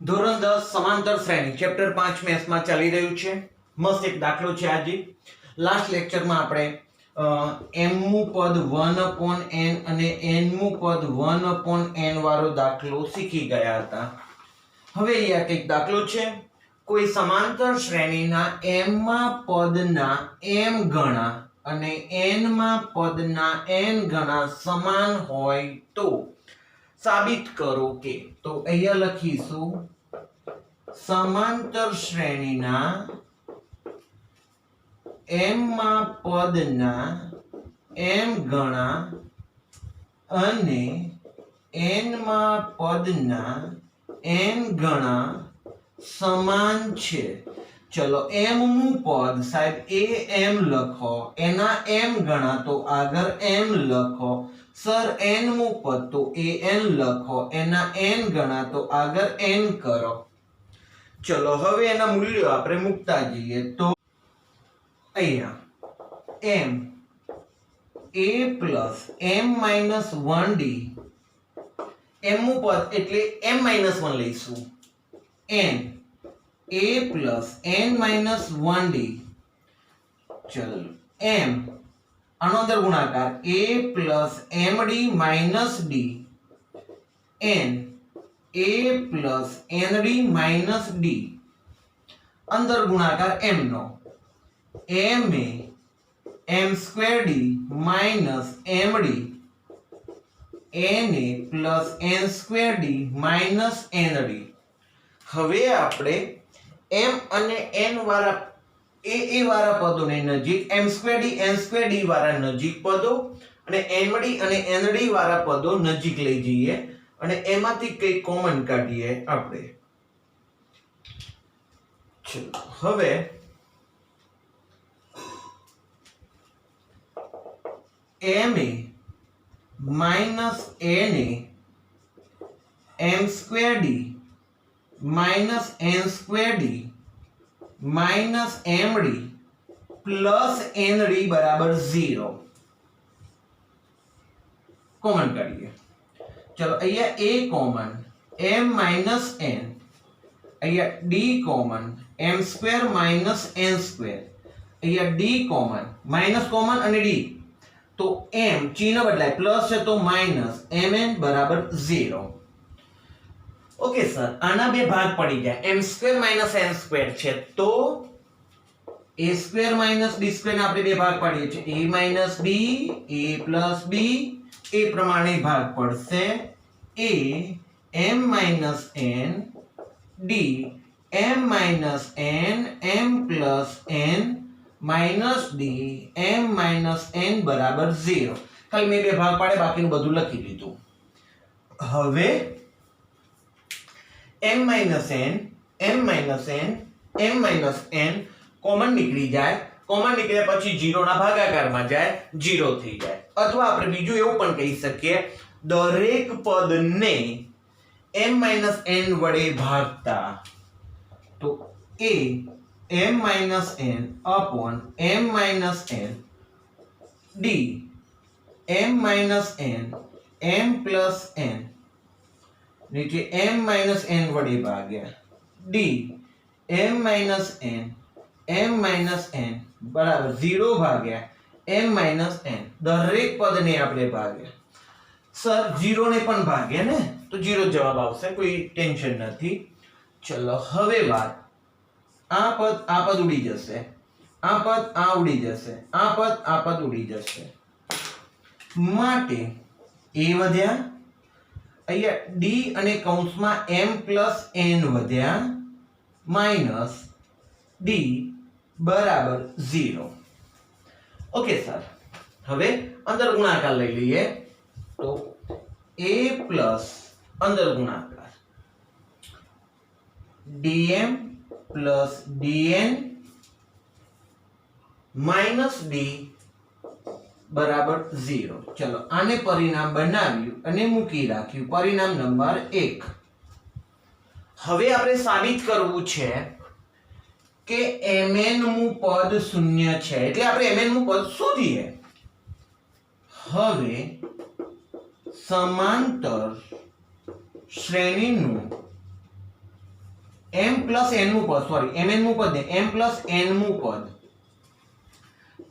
ધોરણ 10 સમાંતર શ્રેણી ચેપ્ટર 5 મેથ્સમાં ચાલી રહ્યું છે. મસ્ત એક દાખલો છે. આજે લાસ્ટ લેક્ચરમાં આપણે m મું પદ 1/n અને n મું પદ 1/n વાળો દાખલો શીખી ગયા હતા. હવે અહીંયા એક દાખલો છે. કોઈ સમાંતર શ્રેણીના m માં પદના m ગણા અને n માં પદના n ગણા સમાન હોય તો સાબિત કરો કે. તો અહીંયા લખીશું સમાંતર શ્રેણીના m માં પદના m ગણા અને n માં પદના n ગણા સમાન છે. ચલો m નું પદ સાહેબ એ m લખો, એના m ગણા તો આગળ m લખો. સર n મું પદ તો એ n લખો, એના n ગણા તો આગળ n કરો. ચલો હવે એના મૂલ્યો આપણે મૂકતા જઈએ. તો અહીંયા m a plus m minus 1d, m મું પદ એટલે m માઇનસ 1 લઈશું. n a plus n minus 1d. ચલો m આનો અંદર ગુણાકાર a plus md minus d, n a plus nd minus d. અંદર ગુણાકાર m નો m a m square d minus md, n a plus n square d minus nd. હવે આપણે m અને n વાળા એ વાળા પદોને નજીક, m square d n square d વાળા નજીક પદો અને md અને nd વાળા પદો નજીક લઈ જઈએ અને એમાંથી કઈ કોમન કાઢીએ આપણે. ચલો હવે ma minus na m square d minus n square d minus md plus nd બરાબર 0 કોમન કાઢીએ. ચલો અહીંયા a common m minus n, અહીંયા d common m square minus n square, અહીંયા d કોમન, માઇનસ કોમન અને d તો m ચિહ્ન બદલાય, પ્લસ છે તો માઇનસ mn બરાબર 0. ઓકે સર, આના બે ભાગ પડી ગયા. m square minus n square છે તો a square minus d square ને આપણે બે ભાગ પાડીએ છીએ. a minus b, a plus b, એ પ્રમાણે ભાગ પડશે. a m minus n d m minus n m plus n minus d m minus n બરાબર 0. ખાલી મેં બે ભાગ પાડે, બાકીનું બધું લખી દીધું. હવે m minus n m minus n m minus n common નીકળી જાય. કોમન નીકળ્યા પછી 0 ના ભાગાકારમાં જાય, 0 થઈ જાય. અથવા આપણે બીજું એવું પણ કહી શકીએ, દરેક પદને m માઇનસ n વડે ભાગતા તો a m minus n upon m minus n d m minus n m plus n નીચે m માઇનસ n વડે ભાગ્યા d m minus n m minus n બરાબર 0 ભાગ્યા m માઇનસ n. દરેક પદને આપણે ભાગ્યા. સર 0 ને પણ ભાગ્યા ને તો 0 જવાબ આવશે, કોઈ ટેન્શન નથી. ચલો હવે વાત, આ પદ ઉડી જશે, આ પદ આ ઉડી જશે, આ પદ ઉડી જશે. માટે a વધ્યા, અહીંયા d અને કૌંસમાં m પ્લસ n વધ્યા માઇનસ d બરાબર 0. ઓકે સર, હવે અંદર ગુણાકાર લઈ લઈએ. તો a પ્લસ અંદર ગુણાકાર dm plus dn minus d બરાબર 0. ચલો આને પરિણામ બનાવ્યું અને મૂકી રાખ્યું, પરિણામ નંબર 1. હવે આપણે સાબિત કરવું છે કે mn મું પદ શૂન્ય છે, એટલે આપણે mn મું પદ શોધીએ. હવે સમાંતર શ્રેણીનું m પ્લસ n મું પદ, સોરી mn મું પદ ને m પ્લસ n મું પદ,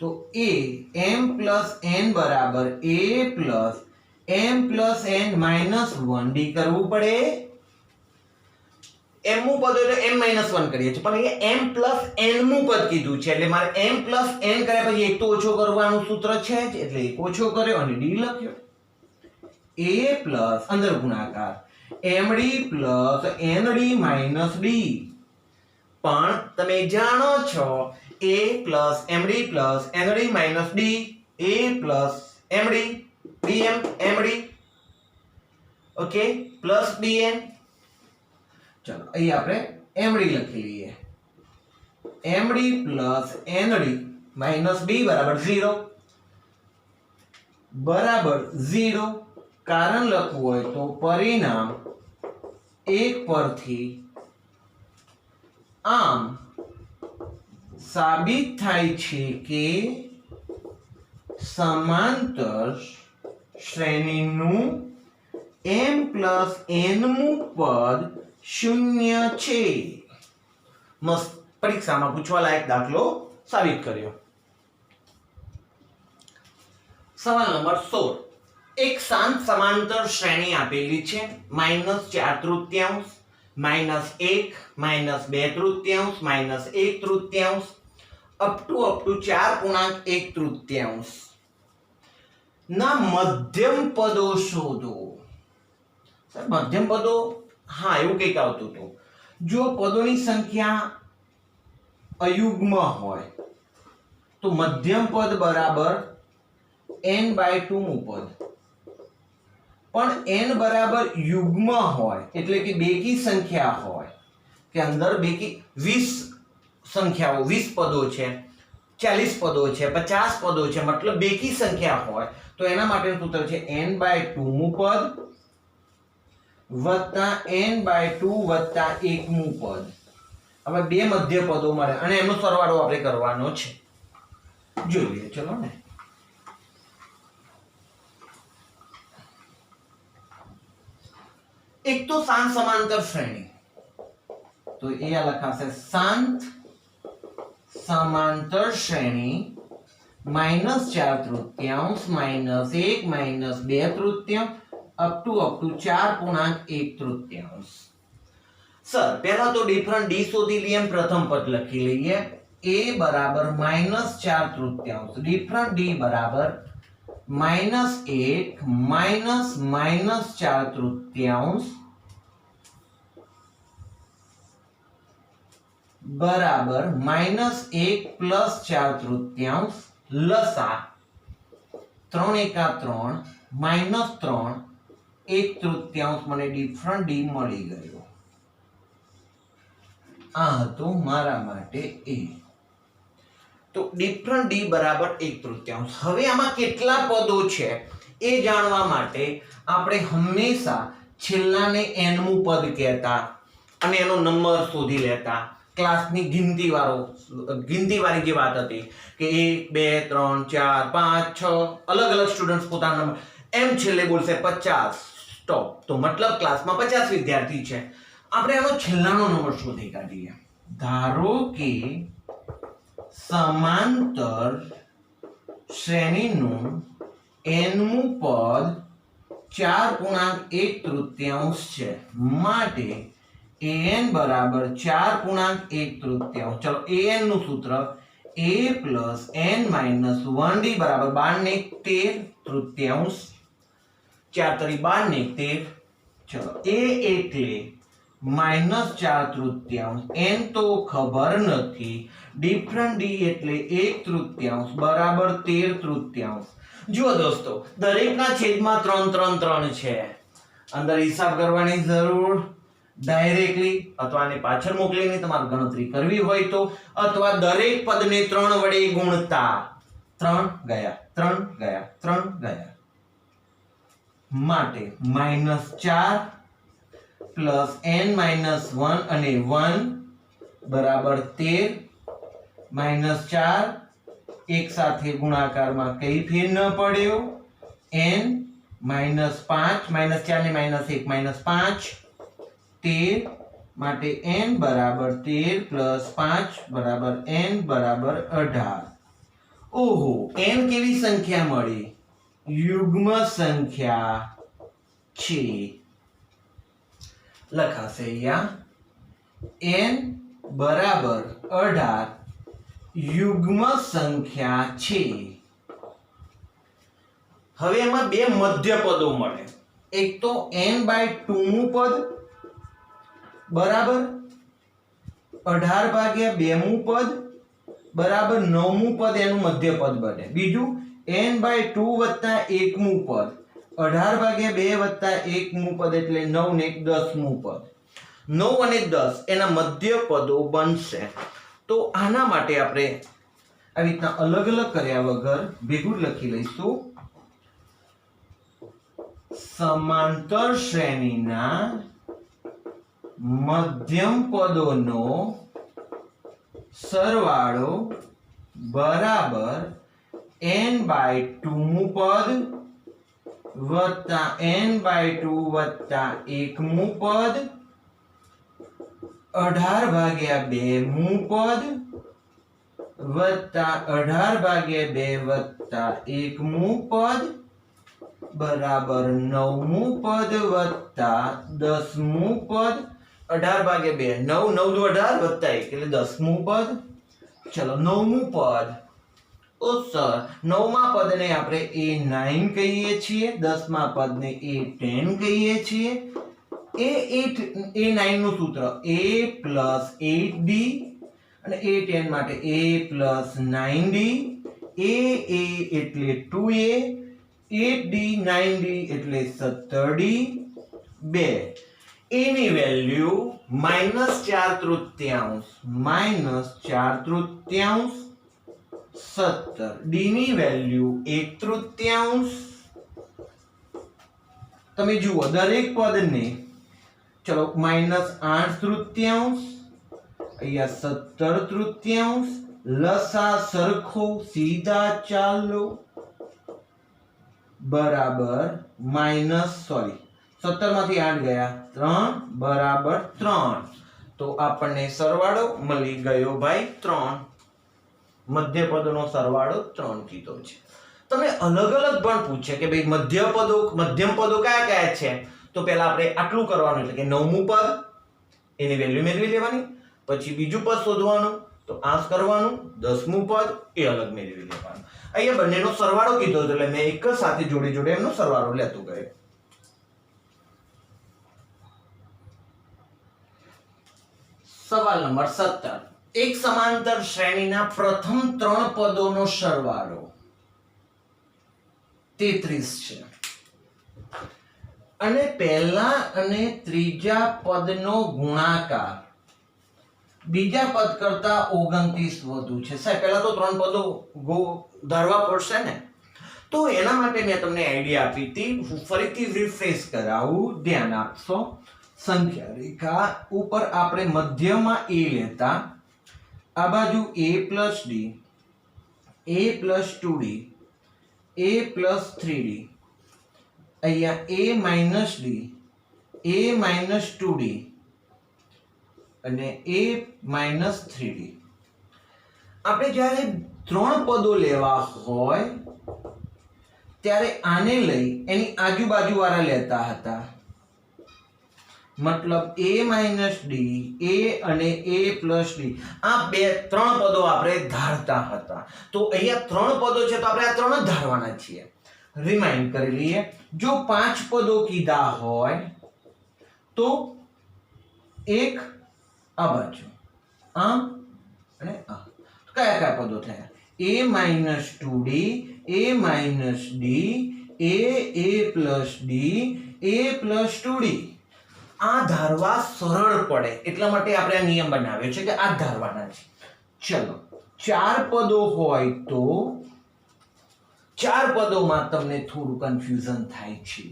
તો a m પ્લસ n બરાબર a plus m plus n minus 1d કરવું પડે. m મું પદ એટલે m માઇનસ 1 કરીએ છીએ, પણ અહીંયા m પ્લસ n મું પદ કીધું છે એટલે મારે m પ્લસ n કર્યા પછી એક તો ઓછો કરવાનું સૂત્ર છે જ, એટલે એક ઓછો કર્યો અને d લખ્યો. a પ્લસ અંદર ગુણાકાર md plus nd minus d, પણ તમે જાણો છો a plus md plus nd minus d, a plus md dm md, okay, plus dn. ચલો અહીં આપણે md લખી લઈએ. md plus nd minus d બરાબર 0 બરાબર 0. કારણ લખવું હોય તો પરિણામ 1 પરથી આમ સાબિત થાય છે કે સમાંતર શ્રેણીનું m પ્લસ n મું પદ 0 છે. મસ્ત, પરીક્ષામાં પૂછવા લાયક દાખલો સાબિત કર્યો. સવાલ નંબર 16. એક શાંત સમાંતર શ્રેણી આપેલી છે -4/3, -1, -2/3, -1/3 અપ ટુ 4.1/3 ના મધ્યમ પદો શોધો. સર મધ્યમ પદો, હા એવું કંઈક આવતું હતું. જો પદોની સંખ્યા અયુગ્મ હોય તો મધ્યમ પદ બરાબર n/2 મું પદ, પણ n બરાબર યુગ્મ હોય એટલે કે બેકી સંખ્યા હોય કે અંદર બેકી 20 સંખ્યાઓ, 20 પદો છે, 40 પદો છે, 50 પદો છે, મતલબ બેકી સંખ્યા હોય તો એના માટેનું સૂત્ર છે n/2 મું પદ વત્તા n/2 વત્તા 1 મું પદ. હવે બે મધ્ય પદો મળે અને એનો સરવાળો આપણે કરવાનો છે. જોઈએ ચલો ને. એક તો શાંત સમાંતર શ્રેણી, તો એ આ લખાશે શાંત સમાંતર શ્રેણી -4/3, -1, -2/3 અપ ટુ 4.1/3. સર પહેલા તો ડિફરન્ટ d શોધી લઈએ. પ્રથમ પદ લખી લઈએ. a બરાબર -4/3, ડિફરન્ટ d બરાબર -1 -4/3 બરાબર -1 +4/3 લસા 3 × 3 -3 1/3 મને ડિફરન્ટ d મળી ગયો. આ હતું મારા માટે a. તો ડિફરન્ટ d બરાબર 1/3. હવે આમાં કેટલા પદો છે એ જાણવા માટે આપણે હંમેશા છેલ્લાને n મું પદ કહેતા અને એનો નંબર શોધી લેતા. ક્લાસની ગિનતીવાળી જે વાત હતી કે 1 2 3 4 5 6 અલગ અલગ સ્ટુડન્ટ્સ પોતાનો નંબર એમ છેલ્લે બોલશે 50 સ્ટોપ, તો મતલબ ક્લાસમાં 50 વિદ્યાર્થી છે. આપણે આનો છેલ્લાનો નંબર શોધી કાઢીએ. ધારો કે સમાંતર શ્રેણીનું n મું પદ 4.1/3 છે, માટે an બરાબર 4.1/3. ચલો an નું સૂત્ર a plus n minus 1d બરાબર 12 ને 1/3, 4 તરી 12 ને 13. ચલો a એટલે -4/3, n તો ખબર નથી, ડિફરન્ટ d એટલે 1/3 બરાબર 13/3. જુઓ દોસ્તો, દરેકના છેદમાં 3 3 3 છે. અંદર હિસાબ કરવાની જરૂર ડાયરેક્ટલી અથવા આને પાછળ મોકલીને તમારે ગણતરી કરવી હોય તો, અથવા દરેક પદને 3 વડે ગુણતા 3 ગયા 3 ગયા 3 ગયા, માટે -4 પ્લસ n માઇનસ 1 અને 1 બરાબર 13 -4 એક સાથે ગુણાકારમાં કઈ ફેર ન પડ્યો. n -5 -4 ને -1 -5 13 માટે n બરાબર 13 પ્લસ 5 બરાબર n બરાબર 18. ઓહો, n કેવી સંખ્યા મળી? યુગ્મ સંખ્યા છે. લખાશે અહીંયા n બરાબર 18 યુગ્મ સંખ્યા છે. હવે એમાં બે મધ્ય પદો મળે. એક તો n/2 મું પદ બરાબર 18/2 મું પદ બરાબર 9 મું પદ એનું મધ્ય પદ બને. બીજું n/2 + 1 મું પદ 18/2 + 1 મું પદ એટલે 9 ને 1 10 મું પદ. 9 અને 10 એના મધ્ય પદો બનશે. તો આના માટે આપણે આવી રીતના અલગ અલગ કર્યા વગર ભેગું લખી લઈશું. સમાંતર શ્રેણીના મધ્યમ પદોનો સરવાળો બરાબર n/2 મું પદ વત્તા n/2 વત્તા 1 મું પદ 18/2 મું પદ વત્તા 18/2 વત્તા 1 મું પદ બરાબર 9 મું પદ વત્તા 10 મું પદ 18/2 9 9 દુ 18 વત્તા 1 એટલે 10 મું પદ. ચલો 9 મું પદ. ઓ સર 9મા પદને આપણે a9 કહીએ છીએ, 10મા પદને a10 કહીએ છીએ. a9 નું સૂત્ર a + 8d અને a10 માટે a + 9d. a એટલે 2a, 8d 9d એટલે 17d. 2 a ની વેલ્યુ -4/3 -4/3 17. d ની વેલ્યુ 1/3. તમે જુઓ દરેક પદને ચલો -8/3 અહીંયા 17/3 લસા સરખો સીધા ચાલો બરાબર 17 માંથી 8 ગયા 3 બરાબર 3. તો આપણને સરવાળો મળી ગયો ભાઈ 3. મધ્ય પદોનો સરવાળો 3 કીધો છે. તમને અલગ અલગ પણ પૂછે કે ભાઈ મધ્યમ પદો કયા કયા છે. તો પહેલા આપણે આટલું કરવાનું એટલે કે 9મું પદ એની વેલ્યુ મેળવી લેવાની. પછી બીજું પદ શોધવાનું તો આ કરવાનું. 10મું પદ એ અલગ મેળવી લેવાનું. અહીંયા બંનેનો સરવાળો કીધો એટલે મેં એક જ સાથે જોડે જોડે એમનો સરવાળો લેતો ગયો. સવાલ નંબર 17. એક સમાંતર શ્રેણીના પ્રથમ 3 પદોનો સરવાળો 33 છે અને પહેલા અને ત્રીજા પદનો ગુણાકાર બીજા પદ કરતા 29 વધુ છે. સાહેબ પહેલા તો 3 પદો ધારવા પડશે ને. તો એના માટે મેં તમને આઈડિયા આપી હતી. હું ફરીથી રિફ્રેશ કરાવું, ધ્યાન આપશો. સંખ્યા રેખા ઉપર આપણે મધ્યમાં a લેતા, આ બાજુ a + d, a + 2d, a + 3d, અહીંયા a - d, a - 2d અને a - 3d. આપણે જ્યારે 3 પદો લેવા હોય ત્યારે આને લઈ એની આજુબાજુ વાળા લેતા હતા. મતલબ a - d, a અને a + d આ 3 પદો આપણે ધારતા હતા. તો અહીંયા 3 પદો છે તો આપણે આ 3 જ ધારવાના છીએ. રિમાઇન્ડ કરી લઈએ. જો 5 પદો કીધા હોય તો એક આ બાજુ આમ અને આ કયા કયા પદો થયા? a - 2d, a - d, a + d, a + 2d. આ ધારવા સરળ પડે એટલા માટે આપણે આ નિયમ બનાવ્યો છે કે આ ધારવાના છે. ચલો 4 પદો હોય તો 4 પદોમાં તમને થોડું કન્ફ્યુઝન થાય છે.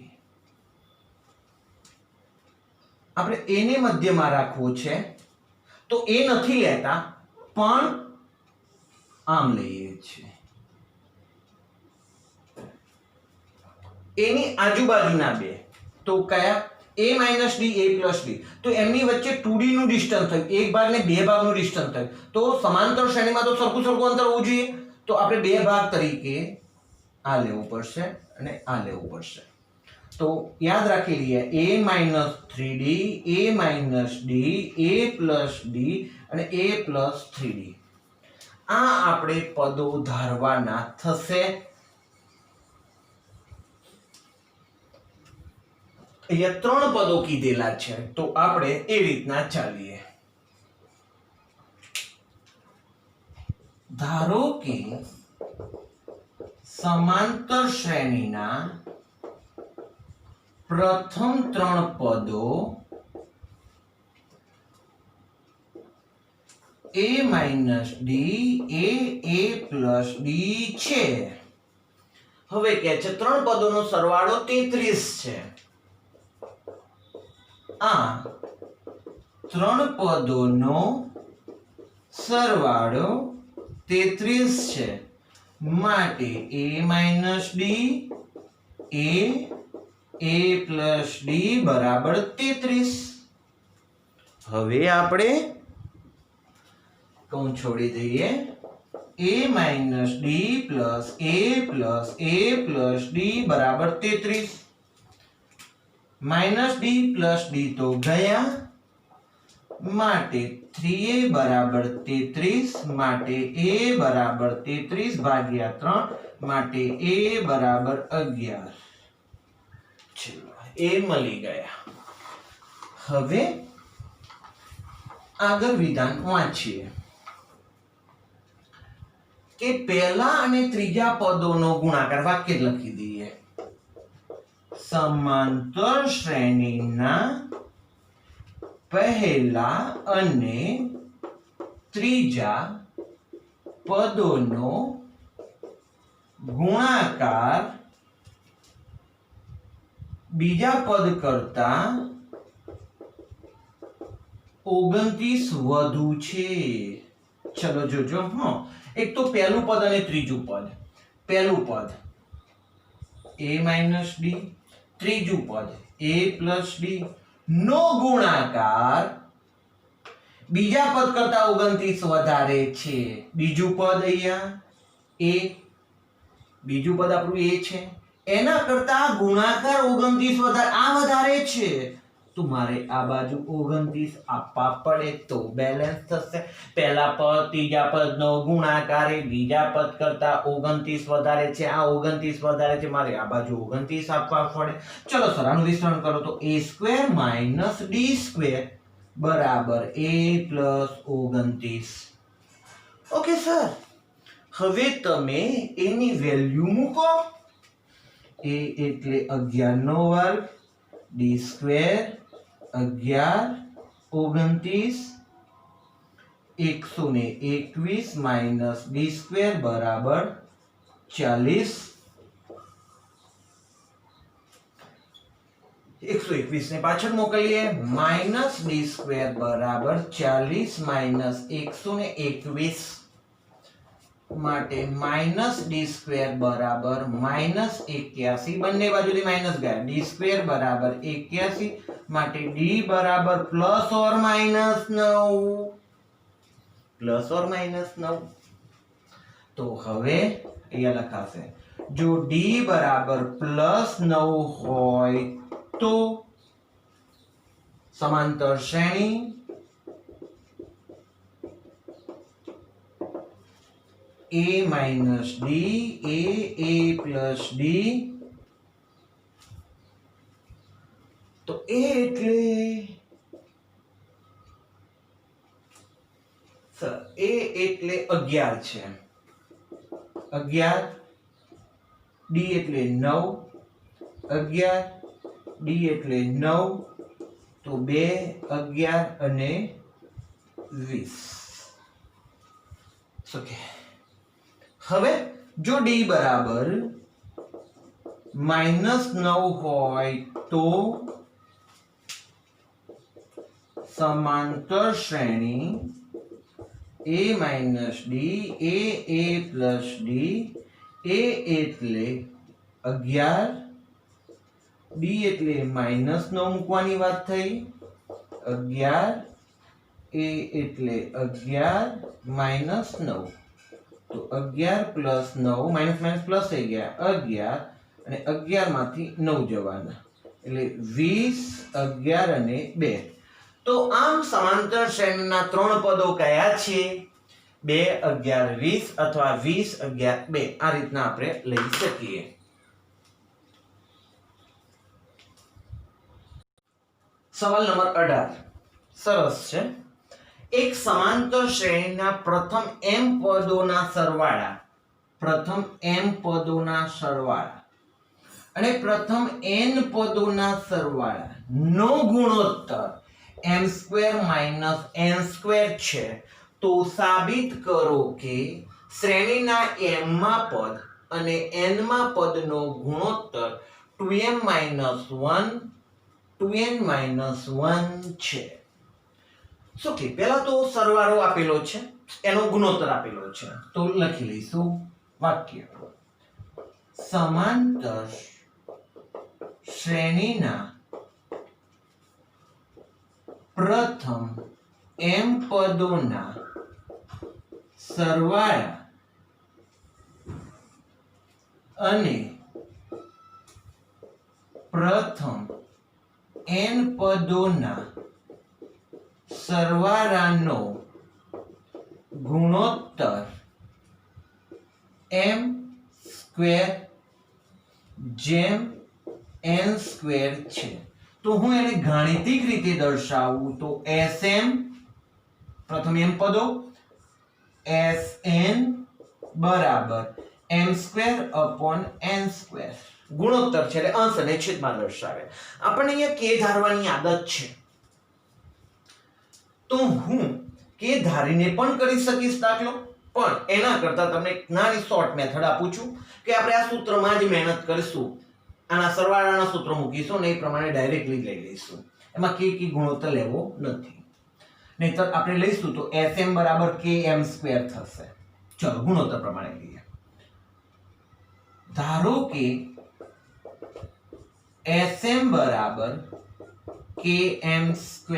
આપણે a ને મધ્યમાં રાખવો છે તો a નથી લેતા પણ આમ લઈએ છીએ. એની આજુબાજુના બે તો કયા? a minus D a plus D, તો એમની વચ્ચે 2d નું ડિસ્ટન્સ થયું, એક ભાગ ને બે ભાગનું ડિસ્ટન્સ થયું, તો સમાંતર શ્રેણીમાં તો સરખું સરખું અંતર હોવું જોઈએ, તો આપણે બે ભાગ તરીકે આ લેવું પડશે અને આ લેવું પડશે. તો યાદ રાખી લઈએ a minus 3d, a minus D, a plus D અને a પ્લસ 3d. આ આપણે પદો ધારવાના થશે. અહીંયા ત્રણ પદો કીધેલા છે, તો આપણે એ રીતના ચાલીએ. ધારો કે સમાંતર શ્રેણીના પ્રથમ ત્રણ પદો a minus D, a plus D છે. હવે કે છે ત્રણ પદોનો સરવાળો 33 છે. આ ત્રણ પદોનો સરવાળો 33 છે, માટે a minus D, a plus D બરાબર 33. હવે આપણે કૌંસ છોડી દઈએ. a minus D plus a plus D બરાબર 33. માઇનસ ડી પ્લસ ડી તો ગયા, માટે 3a બરાબર 33, માટે a બરાબર 33 ભાગ્યા 3, માટે a બરાબર 11. ચલો, એ મળી ગયા. હવે આગળ વિધાન વાંચીએ કે પહેલા અને ત્રીજા પદોનો ગુણાકાર વાક્ય લખી દઈએ. સમાંતર શ્રેણીના પહેલા અને ત્રીજા પદોનો ગુણાકાર બીજા પદ કરતા 29 વધુ છે. ચલો જોજો. એક તો પહેલું પદ અને ત્રીજું પદ. પહેલું પદ a માઇનસ ડી, ત્રીજું પદ a પ્લસ ડી નો ગુણાકાર બીજા પદ કરતા 29 વધારે છે. બીજું પદ અહીંયા a, બીજું પદ આપણું a છે, એના કરતા ગુણાકાર 29 વધારે, આ વધારે છે, તો મારે આ બાજુ 29 આપવા પડે તો બેલેન્સ થશે. પહેલા પદ ત્રીજા પદનો ગુણાકાર એ બીજા પદ કરતા 29 વધારે છે, આ 29 વધારે છે, મારે આ બાજુ 29 આપવા પડે. ચલો સર આનું વિસ્તરણ કરો તો a square minus D square બરાબર a પ્લસ 29. ઓકે સર, હવે તમે એની વેલ્યુ મૂકો. a એટલે 11 નો વર્ગ, D square 11, 29, 121 minus D square બરાબર 40. 121 ને પાછળ મોકલીએ. માઇનસ ડી સ્ક્વેર બરાબર 40 માઇનસ 121, માટે માઇનસ ડી સ્ક્વેર બરાબર માઇનસ 81. બંને બાજુથી માઇનસ ગયા. ડી સ્ક્વેર બરાબર 81, માટે ડી બરાબર plus or minus 9. Plus or minus 9. તો હવે અહીંયા લખાશે જો ડી બરાબર પ્લસ 9 હોય તો સમાંતર શ્રેણી a minus D, a plus D, તો a એટલે સર a એટલે 11 છે, 11, ડી એટલે 9, 11, ડી એટલે 9, તો 2, 11 અને 20. ઓકે, હવે જો ડી બરાબર -9 હોય તો સમાંતર શ્રેણી a minus D, a plus D, a એટલે 11, ડી એટલે -9 મૂકવાની વાત થઈ 11 એ એટલે 11 -9 તો 11 પ્લસ 9 માઇનસ માઇનસ પ્લસ થઈ ગયા 11 અને 11 માંથી 9 જવાના એટલે 20 11 અને 2 તો આમ સમાંતર શ્રેણીના ત્રણ પદો કયા છે 2 11 20 અથવા 20 11 2 આ રીતના આપણે લઈ શકીએ સવાલ નંબર 18 સરસ છે એક સમાંતર શ્રેણીના પ્રથમ m પદોના સરવાળા અને પ્રથમ n પદોના સરવાળા નો ગુણોત્તર m² n² છે તો સાબિત કરો કે શ્રેણીના m માં પદ અને n માં પદનો ગુણોત્તર 2n 1 છે શું કે પહેલા તો સરવાળો આપેલો છે એનો ગુણોત્તર આપેલો છે તો લખી લઈશું વાક્ય સમાંતર શ્રેણીના પ્રથમ m પદોના સરવાળા અને પ્રથમ n પદોના સરવાળાનો ગુણોત્તર m² જેમ n² છે તો હું એને ગાણિતિક રીતે દર્શાવું તો Sm પ્રથમ m પદો Sn બરાબર m²/n² ગુણોત્તર છે એટલે અંશ અને છેદમાં દર્શાવે આપણને અહીંયા k ધારવાની આદત છે તો હું કે ધારીને પણ કરી શકીશ દાખલો પણ એના કરતા તમને એક નાની શોર્ટ મેથડ આપું છું કે આપણે આ સૂત્રમાં જ મહેનત કરીશું આના સરવાળાના સૂત્ર મૂકીશું ને એ પ્રમાણે ડાયરેક્ટલી લઈ લઈશું એમાં કે ગુણોત્તર લેવો નથી નહીતર આપણે લઈશું તો Sm બરાબર km² થશે ચલો ગુણોત્તર પ્રમાણે લઈએ ધારો કે Sm બરાબર km²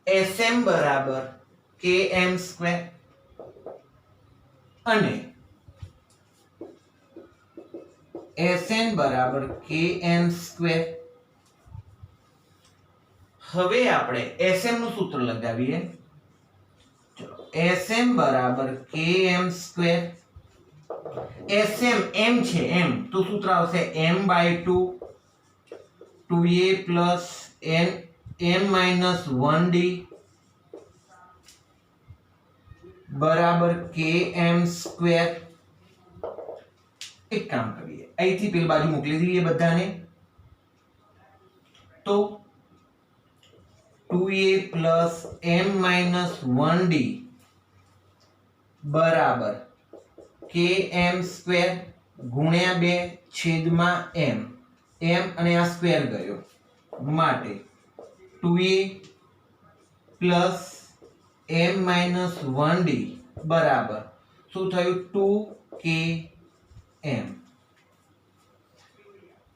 Sm બરાબર km² અને Sn બરાબર km². હવે આપણે Sm નું સૂત્ર લગાવીએ ચલો Sm બરાબર km². Sm m છે m તો સૂત્ર આવશે m/2 2a plus n m-1d બરાબર km². એક કામ કરીએ અહીંથી પેલી બાજુ મોકલી દઈએ બધાને તો 2a plus m-1d બરાબર km² ગુણ્યા 2 છેદમાં m અને આ સ્ક્વેર ગયો માટે 2a plus m-1d બરાબર શું થયું 2km.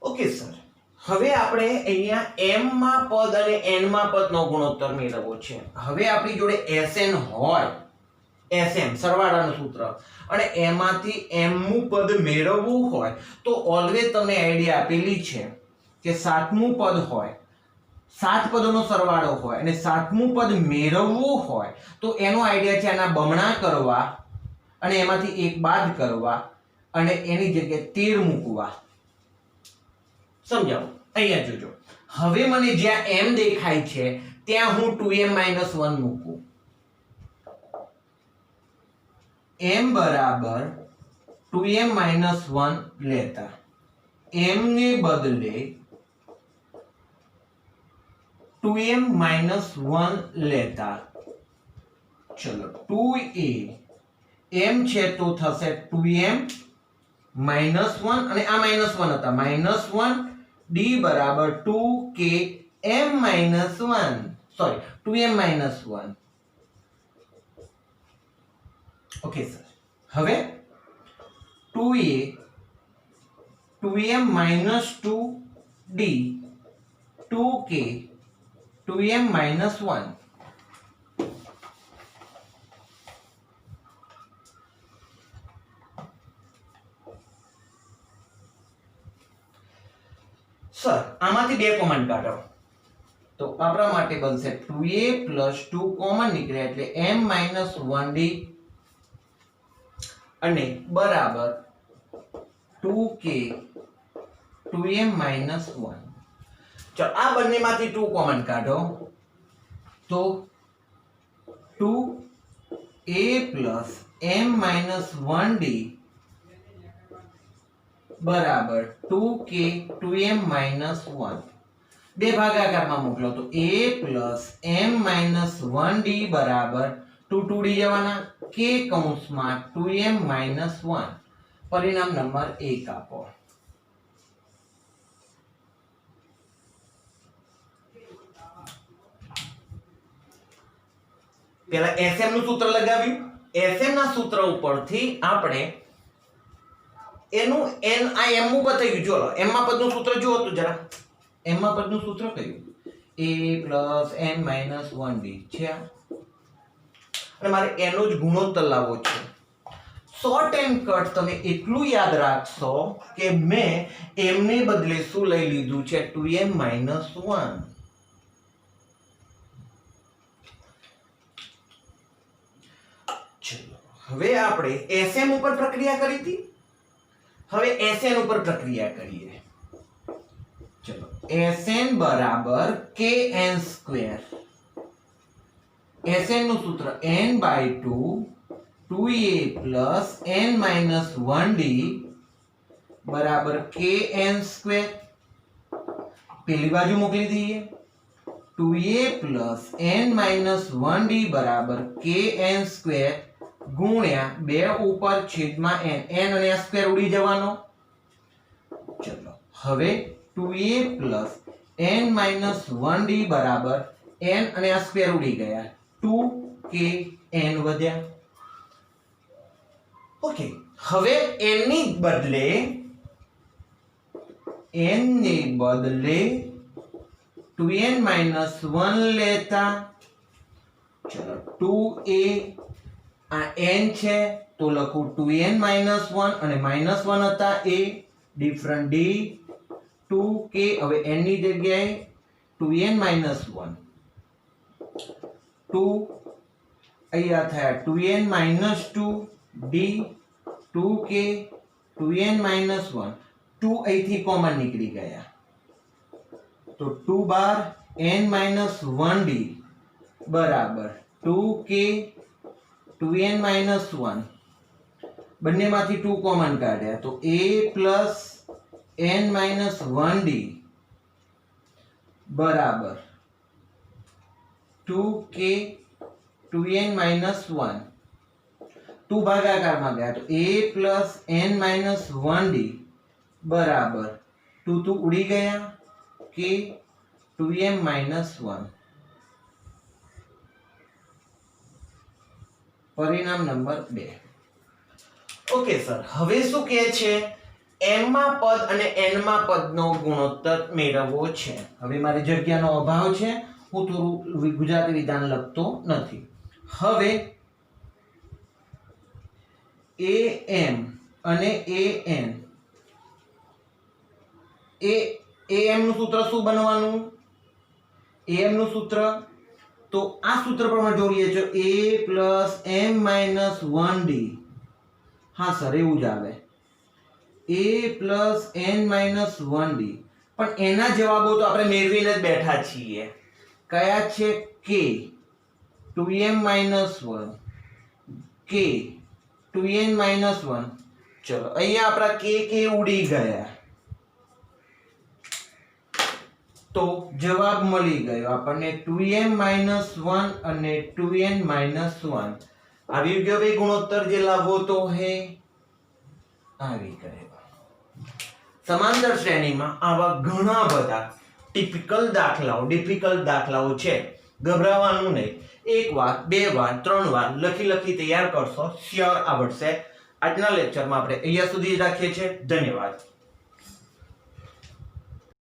ઓકે સર હવે આપણે અહીંયા m માં પદ અને n માં પદનો ગુણોત્તર મેળવવો છે હવે આપણી જોડે Sn હોય Sm સરવાળાનું સૂત્ર અને એમાંથી m નું પદ મેળવવું હોય તો ઓલવેઝ તમને આઈડિયા આપેલી છે કે સાતમું પદ હોય 7 પદોનો સરવાળો હોય અને સાતમું પદ મેળવવું હોય તો એનો આઈડિયા છે આના બમણા કરવા અને એમાંથી એક બાદ કરવા અને એની જગ્યાએ 13 મૂકવા સમજાવો અહીંયા જોજો હવે મને જ્યાં m દેખાય છે ત્યાં હું 2m-1 મૂકું m બરાબર 2m-1 લેતા m ને બદલે 2m-1 લેતા ચલો 2a m છે તો થશે 2m-1 અને આ -1 હતા -1 d બરાબર 2km-1 sorry 2m-1. Okay sir હવે 2a 2m minus 2d 2k 2m minus 1. Sir આમાંથી બે કોમન કાઢો તો આપણા માટે બનશે 2a plus 2 કોમન નીકળે એટલે m minus 1d અને બરાબર 2k 2m minus 1. ચલો આ બંનેમાંથી 2 કોમન કાઢો તો 2a plus m minus 1d બરાબર 2k 2m minus 1. બે ભાગાકારમાં મોકલો તો a plus m minus 1d બરાબર 2 2d જવાના k કૌંસમાં 2m minus 1. પરિણામ નંબર 1 આપો. પેલા sm નું સૂત્ર લગાવ્યું. sm ના સૂત્ર ઉપરથી આપણે એનું n આ m માં બતાવ્યું. જો m માં પદનું સૂત્ર જુઓ તો જરા. m માં પદનું સૂત્ર કયું? a plus n minus 1d છે અને મારે એનો જ ગુણોત્તર લાવવો છે. શોર્ટ એન્ડ કટ તમે એટલું યાદ રાખશો કે મેં m ને બદલે શું લઈ લીધું છે 2m minus 1. ચલો હવે આપણે sm ઉપર પ્રક્રિયા કરી હતી. હવે sn ઉપર પ્રક્રિયા કરીએ. ચલો sn બરાબર kn સ્ક્વેર. sn નું સૂત્ર n/2 2a plus n minus 1d બરાબર kn સ્ક્વેર. પેલી બાજુ મોકલી દઈએ 2a plus n minus 1d બરાબર kn સ્ક્વેર ગુણ્યા 2 ઉપર છેદમાં n. n અને આ સ્ક્વેર ઉડી જવાનો. ચલો હવે 2a plus n minus 1d બરાબર n અને આ સ્ક્વેર ઉડી ગયા 2kn વધ્યા. ઓકે હવે n ની બદલે 2n minus 1 લેતા. ચલો 2a આ n છે તો લખું 2n minus 1 અને minus 1 હતા a ડિફરન્ટ d 2k. હવે n ની જગ્યાએ 2n minus 1 2 અહીંયા થયા 2n minus 2 d 2k 2n minus 1 2 અહીંથી કોમન નીકળી ગયા તો 2 બાર n minus 1d બરાબર 2k 2n minus 1. બંનેમાંથી 2 કોમન કાઢ્યા તો a plus n minus 1d બરાબર 2k 2n minus 1. 2 ભાગાકારમાં ગયા તો a plus n minus 1d બરાબર 2 2 ઉડી ગયા k 2m minus 1. પરિણામ નંબર 2. ઓકે સર હવે શું કહે છે m માં પદ અને n માં પદનો ગુણોત્તર મેળવવો છે. હવે મારી જગ્યાનો અભાવ છે હું થોડું ગુજરાતી વિધાન લખતો નથી. હવે am અને an am નું સૂત્ર શું બનવાનું? am નું સૂત્ર તો આ સૂત્ર પ્રમાણે જોડીએ છો a plus m minus 1d. હા સર એવું જ આવે a plus n minus 1d. પણ એના જવાબો તો આપણે મેળવીને જ બેઠા છીએ. કયા છે? k 2m minus 1 k 2n minus 1. ચલો અહીંયા આપણા k ઉડી ગયા તો જવાબ મળી ગયો આપણને 2m minus 1 અને 2n minus 1. આવી ગયો ભાઈ ગુણોત્તર જે લાવવો તો હે આવી ગયો. સમાંતર શ્રેણીમાં આવા ઘણા બધા ડિફિકલ્ટ દાખલાઓ છે. ગભરાવાનું નહીં. એક વાર બે વાર ત્રણ વાર લખી તૈયાર કરશો શ્યોર આવડશે. આજના લેક્ચરમાં આપણે અહીંયા સુધી રાખીએ છીએ. ધન્યવાદ.